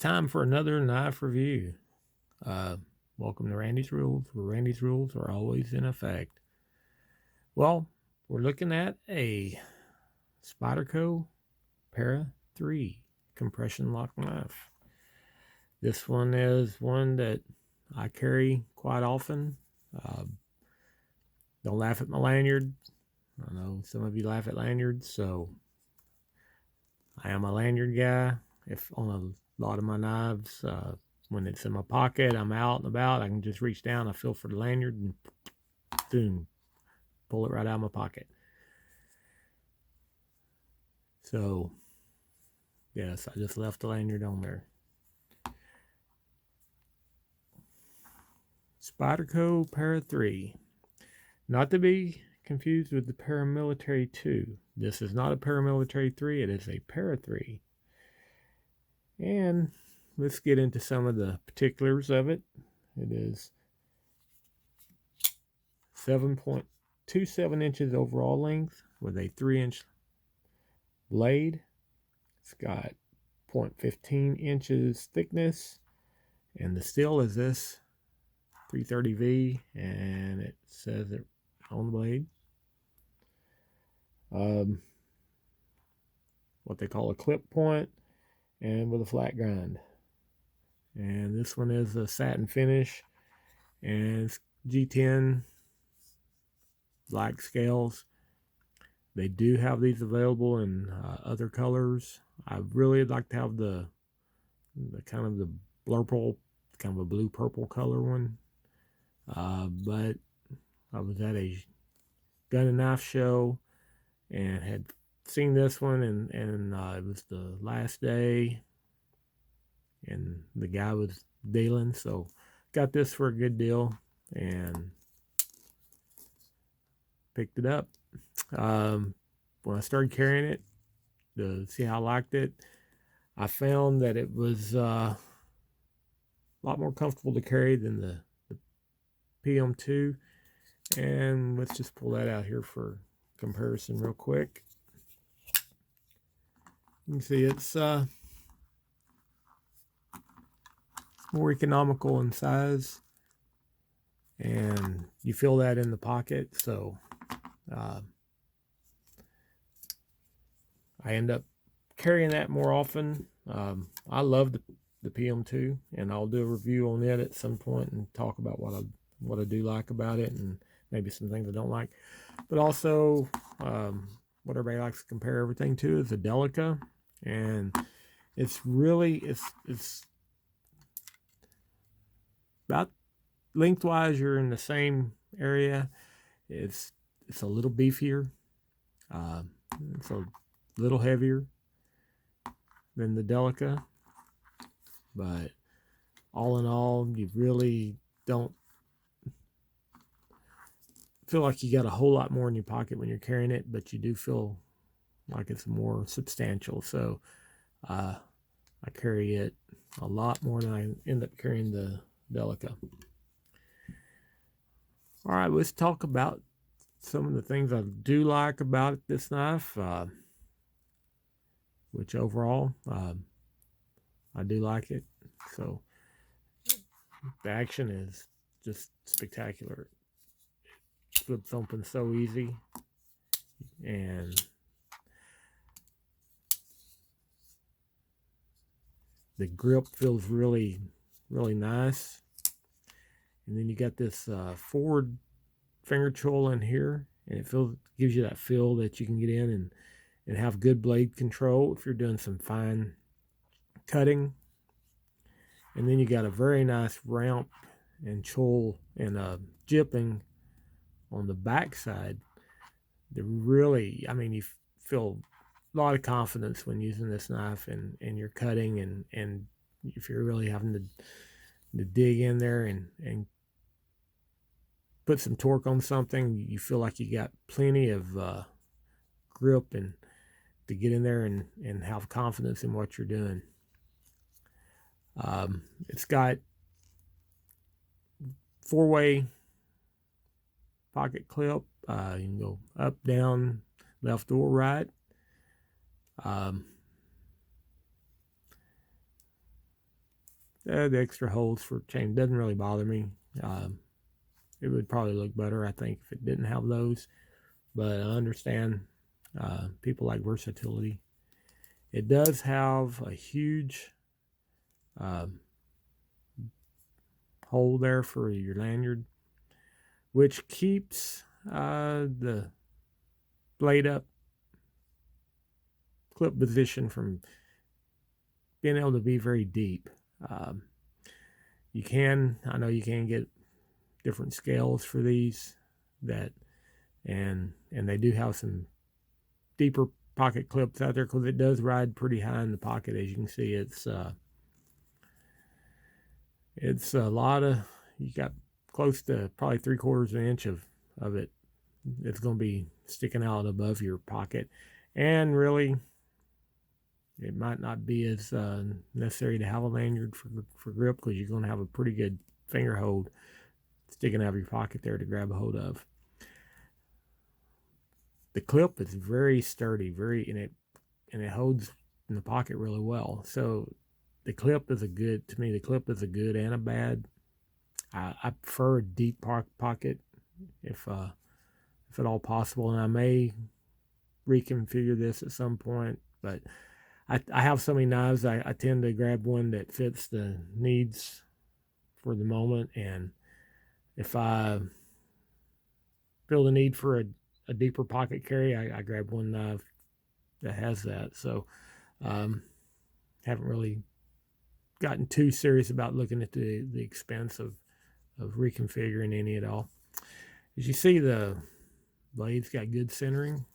time for another knife review. Welcome to Randy's Rules, where Randy's rules are always in effect. Well, we're looking at a Spyderco Para 3 compression lock knife. This one is one that I carry quite often. Don't laugh at my lanyard. I know some of you laugh at lanyards, so I am a lanyard guy. If on a lot of my knives, when it's in my pocket, I'm out and about, I can just reach down, I feel for the lanyard, and boom, pull it right out of my pocket. So, yes, I just left the lanyard on there. Spyderco Para 3. Not to be confused with the Paramilitary 2. This is not a Paramilitary 3, it is a Para 3. And let's get into some of the particulars of it. It is 7.27 inches overall length with a 3-inch blade. It's got 0.15 inches thickness, and the steel is this 330V, and it says it on the blade. What they call a clip point, and with a flat grind. And this one is a satin finish, and it's G10 black scales. They do have these available in other colors. I really like to have the kind of the blurple, kind of a blue purple color one. But I was at a gun and knife show and had seen this one, and it was the last day, and the guy was dealing, so got this for a good deal and picked it up. When I started carrying it to see how I liked it, I found that it was a lot more comfortable to carry than the PM2. And let's just pull that out here for comparison real quick. You can see it's more economical in size, and you feel that in the pocket. So I end up carrying that more often. I love the PM2, and I'll do a review on it at some point and talk about what I do like about it, and maybe some things I don't like. But also, what everybody likes to compare everything to is a Delica, and it's really it's about lengthwise you're in the same area. It's a little beefier. It's a little heavier than the Delica, but all in all, you really don't feel like you got a whole lot more in your pocket when you're carrying it, but you do feel like it's more substantial. So I carry it a lot more than I end up carrying the Delica. All right, let's talk about some of the things I do like about this knife, which overall I do like it. So the action is just spectacular. It flips open so easy, and the grip feels really nice. And then you got this forward finger choil in here, and it gives you that feel that you can get in and have good blade control if you're doing some fine cutting. And then you got a very nice ramp and choil and jipping on the back side. That really, I mean, you feel a lot of confidence when using this knife and you're cutting, and if you're really having to dig in there and put some torque on something, you feel like you got plenty of grip and to get in there and have confidence in what you're doing. It's got 4-way pocket clip. You can go up, down, left, or right. The extra holes for chain doesn't really bother me. It would probably look better, I think, if it didn't have those. But I understand people like versatility. It does have a huge hole there for your lanyard, which keeps the blade up clip position from being able to be very deep. I know you can get different scales for these and they do have some deeper pocket clips out there because it does ride pretty high in the pocket. As you can see, it's a lot of, you got close to probably 3/4 of an inch of it. It's going to be sticking out above your pocket, and really it might not be as necessary to have a lanyard for grip, because you're going to have a pretty good finger hold sticking out of your pocket there to grab a hold of. The clip is very sturdy, and it holds in the pocket really well. So the clip is to me the clip is a good and a bad. I prefer a deep pocket if at all possible, and I may reconfigure this at some point, but I have so many knives, I tend to grab one that fits the needs for the moment, and if I feel the need for a deeper pocket carry, I grab one knife that has that. So haven't really gotten too serious about looking at the expense of reconfiguring any at all. As you see, the blade's got good centering,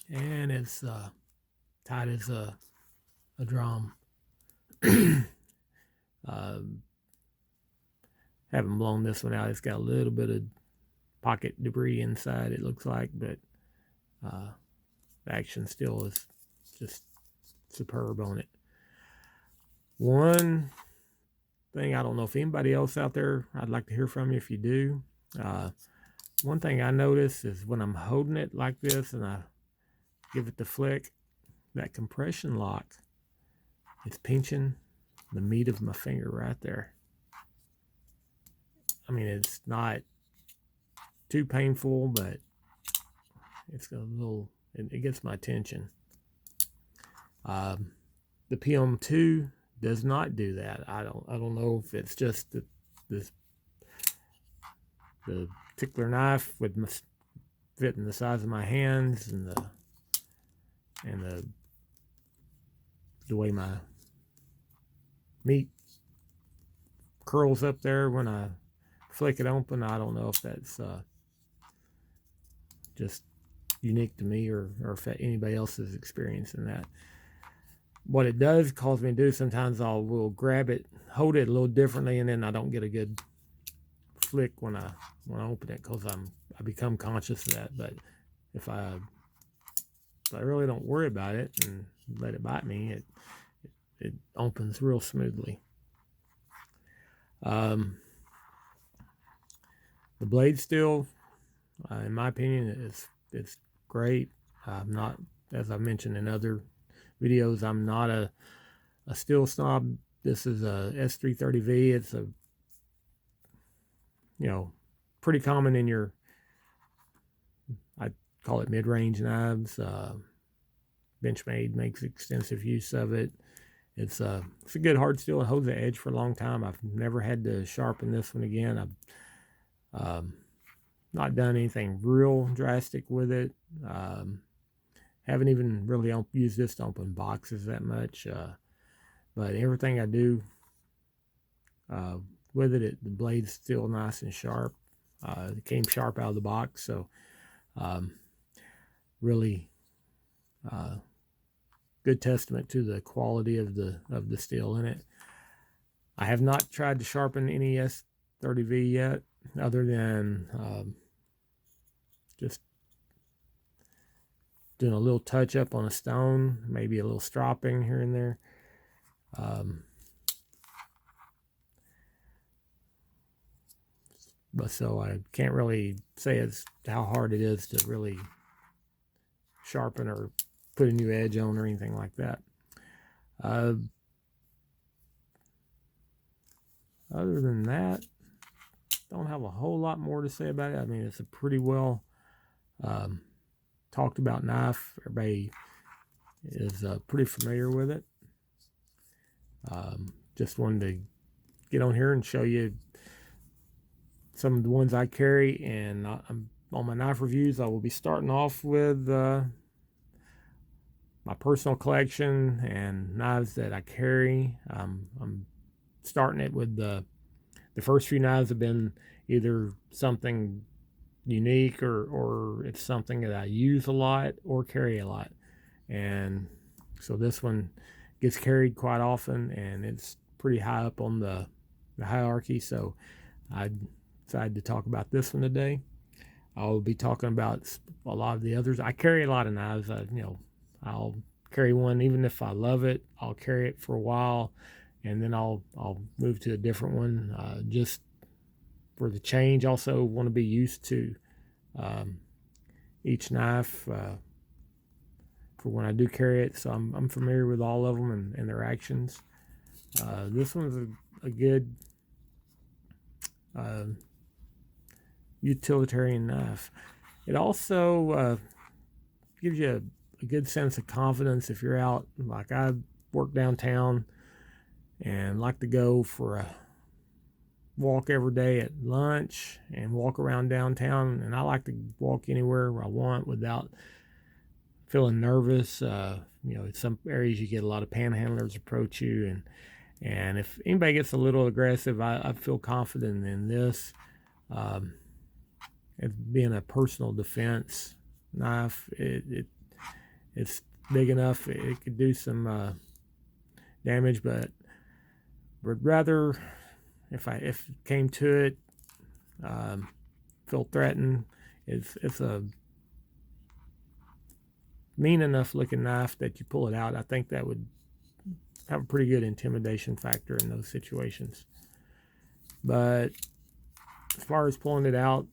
and it's tight as a drum. Haven't blown this one out. It's got a little bit of pocket debris inside, it looks like, but the action still is just superb on it. One thing, I don't know if anybody else out there, I'd like to hear from you if you do. One thing I notice is when I'm holding it like this and I give it the flick, that compression lock is pinching the meat of my finger right there. I mean, it's not too painful, but it's got a little, it gets my attention. The PM2 does not do that. I don't know if it's just the particular knife would fit in the size of my hands and the way my meat curls up there when I flick it open. I don't know if that's just unique to me or if anybody else is experiencing that. What it does cause me to do, sometimes will grab it, hold it a little differently, and then I don't get a good flick when I open it, because I become conscious of that. But if I really don't worry about it and let it bite me, it opens real smoothly. The blade steel, in my opinion, it's great. I'm not, as I mentioned in other videos, I'm not a steel snob. This is a S330V. It's a, pretty common in your, I call it mid-range knives. Benchmade makes extensive use of it. It's a good hard steel. It holds the edge for a long time. I've never had to sharpen this one again. I've not done anything real drastic with it. Haven't even really used this to open boxes that much. But everything I do with it, the blade's still nice and sharp. It came sharp out of the box, so really good testament to the quality of the steel in it. I have not tried to sharpen any S30V yet, other than just doing a little touch up on a stone, maybe a little stropping here and there. But so I can't really say it's how hard it is to really sharpen or put a new edge on or anything like that. other than that, don't have a whole lot more to say about it. I mean, it's a pretty well talked about knife. Everybody is pretty familiar with it. Just wanted to get on here and show you some of the ones I carry, and on my knife reviews, I will be starting off with my personal collection and knives that I carry. I'm starting it with the first few knives have been either something unique or it's something that I use a lot or carry a lot. And so this one gets carried quite often, and it's pretty high up on the hierarchy. So I decided to talk about this one today. I'll be talking about a lot of the others. I carry a lot of knives. I'll carry one even if I love it. I'll carry it for a while, and then I'll move to a different one just for the change. Also want to be used to each knife for when I do carry it, so I'm familiar with all of them and their actions. This one's a good utilitarian knife. It also gives you a good sense of confidence if you're out. Like, I work downtown and like to go for a walk every day at lunch and walk around downtown, and I like to walk anywhere where I want without feeling nervous. In some areas you get a lot of panhandlers approach you, and if anybody gets a little aggressive, I feel confident in this. It being a personal defense knife, it's big enough it could do some damage, but would rather, if it came to it, feel threatened. It's a mean enough looking knife that you pull it out. I think that would have a pretty good intimidation factor in those situations. But as far as pulling it out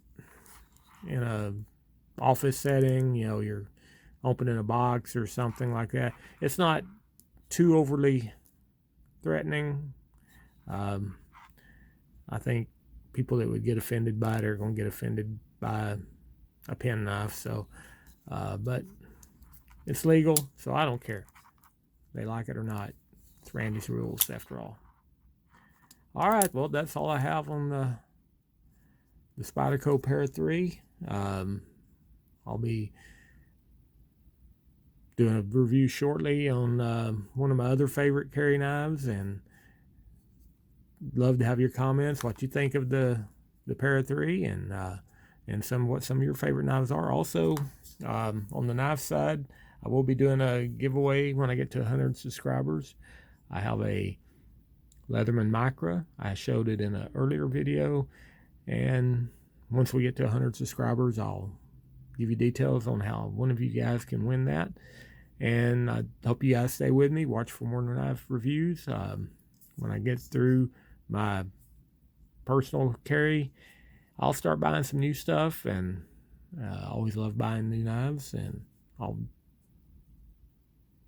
in a office setting, you're opening a box or something like that, it's not too overly threatening. I think people that would get offended by it are going to get offended by a pen knife. So, but it's legal, so I don't care. They like it or not. It's Randy's rules, after all. All right, well, that's all I have on the Spyderco Para 3. I'll be doing a review shortly on one of my other favorite carry knives, and love to have your comments, what you think of the Para 3, and what some of your favorite knives are. Also, on the knife side, I will be doing a giveaway when I get to 100 subscribers. I have a Leatherman Micra. I showed it in an earlier video, and once we get to 100 subscribers, I'll give you details on how one of you guys can win that. And I hope you guys stay with me, watch for more knife reviews. When I get through my personal carry, I'll start buying some new stuff, and I always love buying new knives, and I'll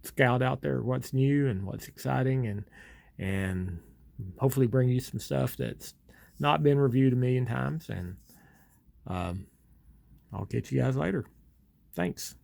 scout out there what's new and what's exciting, and hopefully bring you some stuff that's not been reviewed a million times. And I'll catch you guys later. Thanks.